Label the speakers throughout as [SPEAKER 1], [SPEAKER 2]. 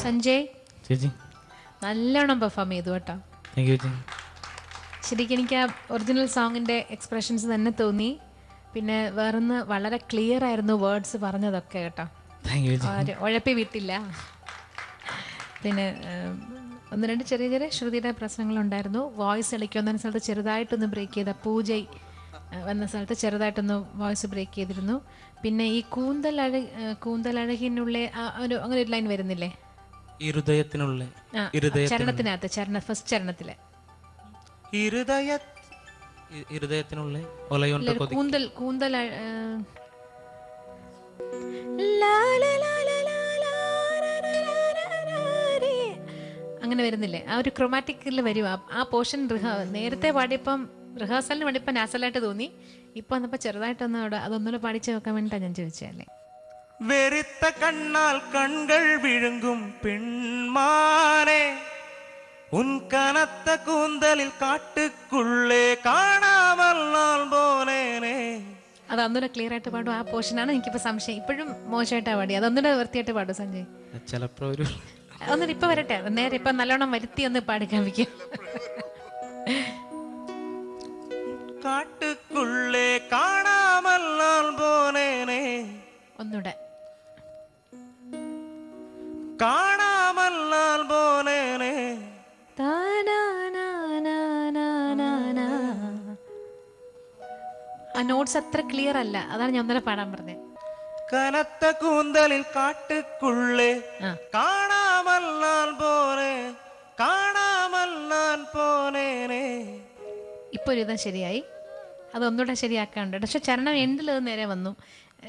[SPEAKER 1] സഞ്ജയ്
[SPEAKER 2] ചേച്ചി
[SPEAKER 1] നല്ലോണം പെർഫോം ചെയ്തു കേട്ടോ.
[SPEAKER 2] താങ്ക് യു ചേച്ചി.
[SPEAKER 1] ശരിക്കും എനിക്ക് ആ ഒറിജിനൽ സോങ്ങിൻ്റെ എക്സ്പ്രഷൻസ് തന്നെ തോന്നി. പിന്നെ വേറൊന്ന് വളരെ ക്ലിയർ ആയിരുന്നു വേർഡ്സ് പറഞ്ഞതൊക്കെ കേട്ടോ.
[SPEAKER 2] താങ്ക് യു ചേച്ചി.
[SPEAKER 1] ഉഴപ്പി വിട്ടില്ല. പിന്നെ ഒന്ന് രണ്ട് ചെറിയ ചെറിയ ശ്രുതിയുടെ പ്രശ്നങ്ങളുണ്ടായിരുന്നു. വോയിസ് ഇളയ്ക്കുന്ന സ്ഥലത്ത് ചെറുതായിട്ടൊന്ന് ബ്രേക്ക് ചെയ്ത പൂജൈ വന്ന സ്ഥലത്ത് ചെറുതായിട്ടൊന്ന് വോയിസ് ബ്രേക്ക് ചെയ്തിരുന്നു. പിന്നെ ഈ കൂന്തലഴകിനുള്ള അങ്ങനെ ഒരു ലൈൻ വരുന്നില്ലേ
[SPEAKER 2] ഹൃദയത്തിനുള്ള
[SPEAKER 1] ചരണത്തിനകത്ത് ഫസ്റ്റ് ചരണത്തിലെ
[SPEAKER 2] ഹൃദയത്തിനുള്ള ഒലയൊണ്ട
[SPEAKER 1] കൂന്തൽ കൂന്തൽ അങ്ങനെ വരുന്നില്ലേ? ആ ഒരു ക്രൊമാറ്റിക്കിൽ വരും ആ പോർഷൻ. നേരത്തെ പാടിയപ്പം റിഹേഴ്സലിന് പാടിയപ്പോൾ നാസലായിട്ട് തോന്നി. ഇപ്പൊ വന്നപ്പോ ചെറുതായിട്ടൊന്ന് അവിടെ അതൊന്നുകൂടെ പാടിച്ചു വെക്കാൻ വേണ്ടിയിട്ടാണ് ഞാൻ ചോദിച്ചതല്ലേ.
[SPEAKER 3] വെറുത്ത കണ്ണാൽ കണ്ണുകൾ വിഴുങ്ങും പെൺമാനെ ഉൻ കനത്ത കൂന്തലിൽ കാട്ടുക്കുള്ളേ കാണാമല്ലാൽ പോലേനെ.
[SPEAKER 1] അത് ഒന്നുകൂടെ ക്ലിയർ ആയിട്ട് പാടും. ആ പോർഷനാണ് എനിക്കിപ്പോ സംശയം. ഇപ്പോഴും മോശമായിട്ടാ പാടി. അതൊന്നുകൂടെ വൃത്തിയായിട്ട് പാടും സഞ്ജയ്.
[SPEAKER 2] ചിലപ്പോ ഒരു
[SPEAKER 1] ഒന്നിട്ട് ഇപ്പൊ വരട്ടെ. നേരെ ഇപ്പൊ നല്ലോണം വരുത്തി ഒന്ന് പാടിക്കാൻ വയ്ക്കും.
[SPEAKER 3] കാട്ടുക്കുള്ളേ കാണാമല്ലാൽ പോലേനെ.
[SPEAKER 1] ഒന്നുകൂടെ
[SPEAKER 3] കാണാമല്ലാൽ പോലേനെ.
[SPEAKER 1] ആ നോട്ട്സ് അത്ര ക്ലിയർ അല്ല. അതാണ് ഞാൻ ഒന്നര പാടാൻ പറഞ്ഞത്.
[SPEAKER 3] കനത്ത കൂന്തലിൽ കാട്ടുക്കുള്ളേ കാണാമല്ലാൽ പോനെ കാണാമല്ലാൽ പോനേനെ.
[SPEAKER 1] ഇപ്പൊ ഒരു വിധം ശരിയായി. അതൊന്നുകൂടെ ശരിയാക്കാണ്ട്. പക്ഷെ ചരണം എൻഡിൽ അത് നേരെ വന്നു.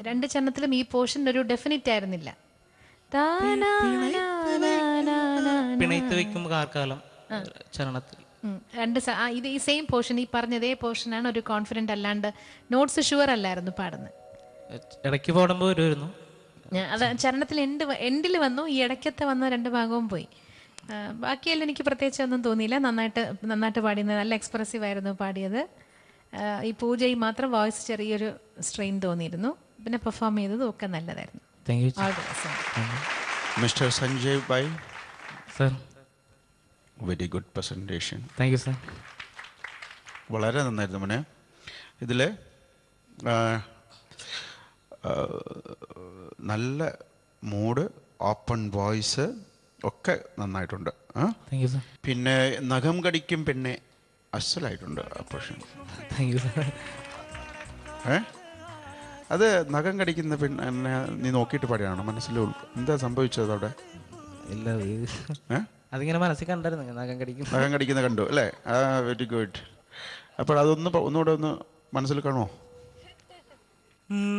[SPEAKER 1] രണ്ട് ചരണത്തിലും ഈ പോർഷൻ ഒരു ഡെഫിനിറ്റ് ആയിരുന്നില്ല.
[SPEAKER 2] പിണയത്ത് വെക്കും കാർക്കാലം ചരണത്തിൽ
[SPEAKER 1] രണ്ട് ഇത് ഈ സെയിം പോർഷൻ, ഈ പറഞ്ഞതേ പോർഷനാണ്. ഒരു കോൺഫിഡന്റ് അല്ലാണ്ട് നോട്ട്സ് ഷുവർ അല്ലായിരുന്നു പാടുന്നത്.
[SPEAKER 2] ഇടയ്ക്ക് പാടുമ്പോൾ വരുമായിരുന്നു.
[SPEAKER 1] അത് ചരണത്തിൽ എൻഡിൽ വന്നു. ഈ ഇടയ്ക്കത്തെ വന്ന രണ്ട് ഭാഗവും പോയി. ബാക്കിയെല്ലാം എനിക്ക് പ്രത്യേകിച്ച് ഒന്നും തോന്നിയില്ല. നന്നായിട്ട് പാടിയത്. നല്ല എക്സ്പ്രസീവ് ആയിരുന്നു പാടിയത്. ഈ പൂജയിൽ മാത്രം വോയിസ് ചെറിയൊരു സ്ട്രെയിൻ തോന്നിയിരുന്നു. പിന്നെ പെർഫോം ചെയ്തതും ഒക്കെ നല്ലതായിരുന്നു.
[SPEAKER 4] Mister Sanjay bhai
[SPEAKER 2] sir,
[SPEAKER 4] very good presentation.
[SPEAKER 2] Thank you sir.
[SPEAKER 4] വളരെ നന്നായിരുന്നു മോനെ. ഇതിൽ നല്ല മൂഡ്, ഓപ്പൺ വോയിസ് ഒക്കെ നന്നായിട്ടുണ്ട്.
[SPEAKER 2] Thank you sir.
[SPEAKER 4] പിന്നെ നഖം കടിക്കും പിന്നെ അസലായിട്ടുണ്ട് ആ പോർഷൻ.
[SPEAKER 2] Thank you sir.
[SPEAKER 4] അത് നഖം കടിക്കുന്ന പിന്നെ നീ നോക്കിയിട്ട് പാടിയാണോ? മനസ്സിൽ എന്താ സംഭവിച്ചത് അവിടെ?
[SPEAKER 2] ഇല്ല, അതിങ്ങനെ മനസ്സിൽ കണ്ടായിരുന്നു. നഖം
[SPEAKER 4] കടിക്കുന്ന കണ്ടു അല്ലേ? Very good. അപ്പോൾ ഒന്നുകൂടെ ഒന്ന് മനസ്സിൽ കാണുമോ?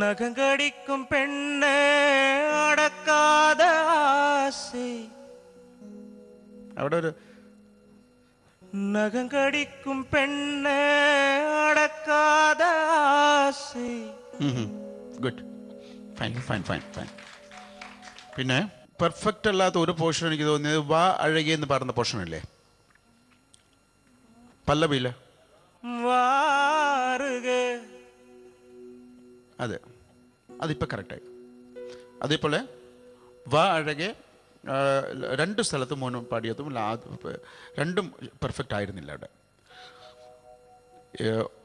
[SPEAKER 3] നഖം കടിക്കും പെണ്ണെ അടക്കാതെ ആസെ.
[SPEAKER 4] അവിടെ ഒരു
[SPEAKER 3] നഖം കടിക്കും പെണ്ണെ അടക്കാതെ ആസെ.
[SPEAKER 4] Good, fine fine fine fine. പിന്നെ പെർഫെക്റ്റ് അല്ലാത്ത ഒരു പോർഷൻ എനിക്ക് തോന്നിയത് വാ അഴകി എന്ന് പറയുന്ന പോർഷൻ അല്ലേ? പല്ലവിയില്ല. അതെ, അതിപ്പോൾ കറക്റ്റായി. അതേപോലെ വാ അഴകെ രണ്ട് സ്ഥലത്ത് മോന് പാടിയതും രണ്ടും പെർഫെക്റ്റ് ആയിരുന്നില്ല. അവിടെ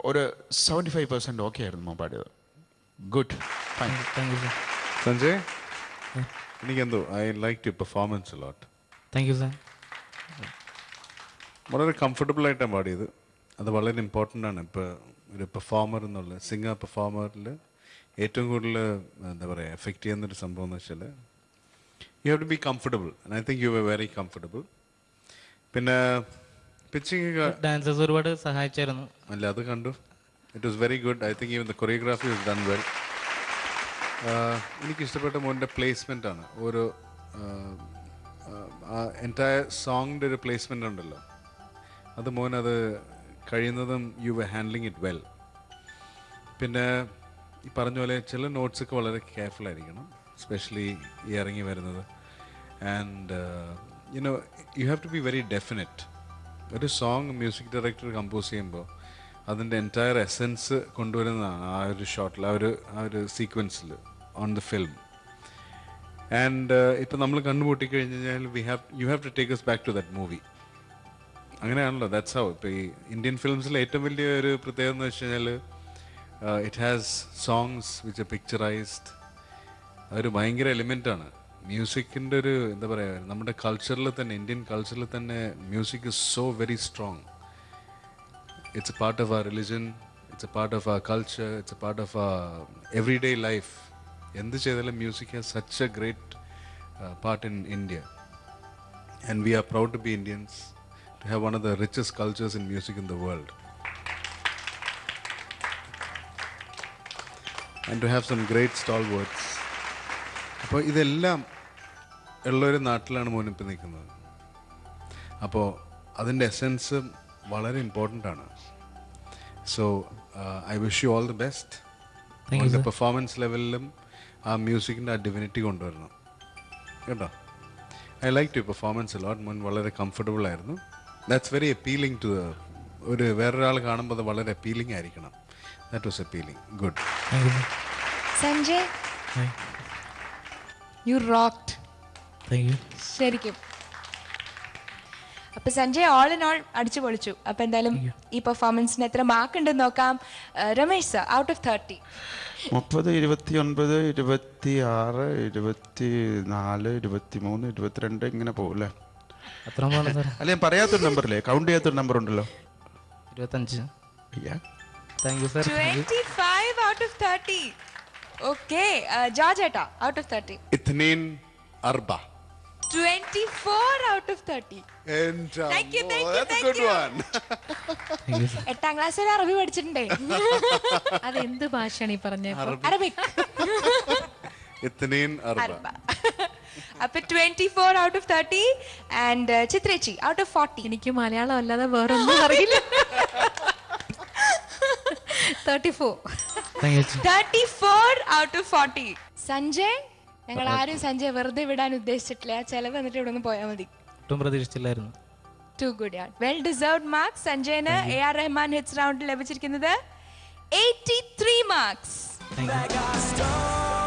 [SPEAKER 4] ഒരു 75% ഓക്കെ ആയിരുന്നു മോൻ പാടിയത്. Good, fine.
[SPEAKER 2] Thank you sir.
[SPEAKER 5] Sanjay, എനിക്കെന്തോ I like your performance a lot.
[SPEAKER 2] Thank you sir.
[SPEAKER 5] വളരെ കംഫർട്ടബിളായിട്ടാണ് പാടിയത്. അത് വളരെ ഇമ്പോർട്ടൻ്റ് ആണ്. ഇപ്പോൾ ഒരു പെർഫോമർ എന്നുള്ള സിംഗർ പെർഫോമറിൽ ഏറ്റവും കൂടുതൽ എന്താ പറയുക എഫക്റ്റ് ചെയ്യുന്നൊരു സംഭവം എന്ന് വെച്ചാൽ you have to be comfortable. And I think you were very comfortable. പിന്നെ പിച്ചിങ്
[SPEAKER 2] ഡാൻസേഴ്സ് ഒരുപാട് സഹായിച്ചായിരുന്നു.
[SPEAKER 5] അല്ല, അത് കണ്ടു. It was very good. I think even the choreography was done well. എനിക്കിഷ്ടപ്പെട്ട മോൻ്റെ പ്ലേസ്മെൻ്റ് ആണ്. ഓരോ എൻറ്റയർ സോങ്ങിൻ്റെ ഒരു പ്ലേസ്മെൻ്റ് ഉണ്ടല്ലോ, അത് മോനത് കഴിയുന്നതും you were handling it well. പിന്നെ ഈ പറഞ്ഞ പോലെ ചില നോട്ട്സൊക്കെ വളരെ കെയർഫുൾ ആയിരിക്കണം, എസ്പെഷ്യലി ഈ ഇറങ്ങി വരുന്നത്. And you know you have to be very definite. ഒരു സോങ് മ്യൂസിക് ഡയറക്ടർ കമ്പോസ് ചെയ്യുമ്പോൾ അതിൻ്റെ എൻറ്റയർ എസെൻസ് കൊണ്ടുവരുന്നതാണ് ആ ഒരു ഷോട്ടിൽ, ആ ഒരു സീക്വൻസിൽ ഓൺ ദ ഫിലിം. ആൻഡ് ഇപ്പം നമ്മൾ കണ്ണുപൂട്ടി കഴിഞ്ഞ് കഴിഞ്ഞാൽ you have to take us back to that movie. അങ്ങനെയാണല്ലോ, ദാറ്റ്സ് ഹൗ. ഇപ്പോൾ ഈ ഇന്ത്യൻ ഫിലിംസിലെ ഏറ്റവും വലിയ ഒരു പ്രത്യേകത എന്ന് വെച്ച് കഴിഞ്ഞാൽ it has songs which a picturised. അതൊരു ഭയങ്കര എലിമെൻ്റാണ്. മ്യൂസിക്കിൻ്റെ ഒരു എന്താ പറയുക, നമ്മുടെ കൾച്ചറിൽ തന്നെ, ഇന്ത്യൻ കൾച്ചറിൽ തന്നെ music is so very strong. It's a part of our religion, it's a part of our culture, it's a part of our every day life. എന്ത് ചെയ്താലും music has such a great part in India. And we are proud to be Indians, to have one of the richest cultures in music in the world, and to have some great stalwarts. അപ്പോൾ ഇതെല്ലാം ഉള്ളൊരു നാട്ടിലാണ് മോനിപ്പോൾ നിൽക്കുന്നത്. അപ്പോൾ അതിൻ്റെ essence വളരെ important ആണ്. So I wish you all the best. അതിൻ്റെ പെർഫോമൻസ് ലെവലിലും ആ മ്യൂസിക്കിൻ്റെ ആ ഡിവിനിറ്റി കൊണ്ടുവരണം കേട്ടോ. I like you performance a ലോട്ട്. മോൻ വളരെ കംഫർട്ടബിൾ ആയിരുന്നു. ദാറ്റ്സ് വെരി അപ്പീലിംഗ് ടു ഒരു വേറൊരാൾ കാണുമ്പോൾ അത് വളരെ അപ്പീലിംഗ് ആയിരിക്കണം. That was appealing. Good.
[SPEAKER 6] Sanjay, you rocked.
[SPEAKER 2] Thank you.
[SPEAKER 6] ശരിക്കും. അപ്പൊ സഞ്ജയ് ഓൾ ഇൻ ഓൾ അടിച്ചു പൊളിച്ചു. അപ്പൊ എന്തായാലും ഈ പെർഫോമൻസിന് എത്ര മാർക്ക് ഉണ്ടെന്ന് നോക്കാം. Ramesh sir, out of 30.
[SPEAKER 4] 30, 29, 26, 24, 23, 22 ഇങ്ങനെ പോകൂല്ലേ?
[SPEAKER 2] അത്ര പോകണം സാർ.
[SPEAKER 4] അല്ലെ പറയാത്തൊരു നമ്പറില്ലേ, കൗണ്ട് ചെയ്യാത്തൊരു നമ്പർ ഉണ്ടല്ലോ.
[SPEAKER 2] 25. Thank you sir.
[SPEAKER 6] 25 out of 30. Okay. George ഏട്ടാ, ഔട്ട് ഓഫ് 30.
[SPEAKER 5] ഇത്നീൻ അർബ.
[SPEAKER 6] 24 out of 30. Thank you, thank you,
[SPEAKER 5] That's a
[SPEAKER 6] thank
[SPEAKER 5] good
[SPEAKER 6] you.
[SPEAKER 5] one.
[SPEAKER 6] 8ാം ക്ലാസ് വരെ അറബി പഠിച്ചിട്ടുണ്ടേ.
[SPEAKER 1] അതെന്ത് ഭാഷയാണ് ഈ പറഞ്ഞത്?
[SPEAKER 6] അറബിക്.
[SPEAKER 5] ഇത്നീൻ അർബ.
[SPEAKER 6] അപ്പൊ 24 ഔട്ട് ഓഫ് 30. ആൻഡ് ചിത്രേച്ചി, ഔട്ട് ഓഫ് 40.
[SPEAKER 1] എനിക്ക് മലയാളം അല്ലാതെ വേറൊന്നും അറിയില്ല. 34.
[SPEAKER 6] 34 ഔട്ട് ഓഫ് 40. സഞ്ജയ്, ഞങ്ങൾ ആരും സഞ്ജയ് വെറുതെ വിടാൻ ഉദ്ദേശിച്ചിട്ടില്ല. ചെലവ് എന്നിട്ട് ഇവിടെ നിന്ന് പോയാൽ മതി.
[SPEAKER 2] ഒട്ടും പ്രതീക്ഷിച്ചില്ലായിരുന്നു.
[SPEAKER 6] ടു ഗുഡ് യാർ. Well deserved marks. സഞ്ജയന് AR റഹ്മാൻ ഹിറ്റ്സ് റൗണ്ടിൽ ലഭിച്ചിരിക്കുന്നത് 83 മാർക്സ്.
[SPEAKER 2] Thank you.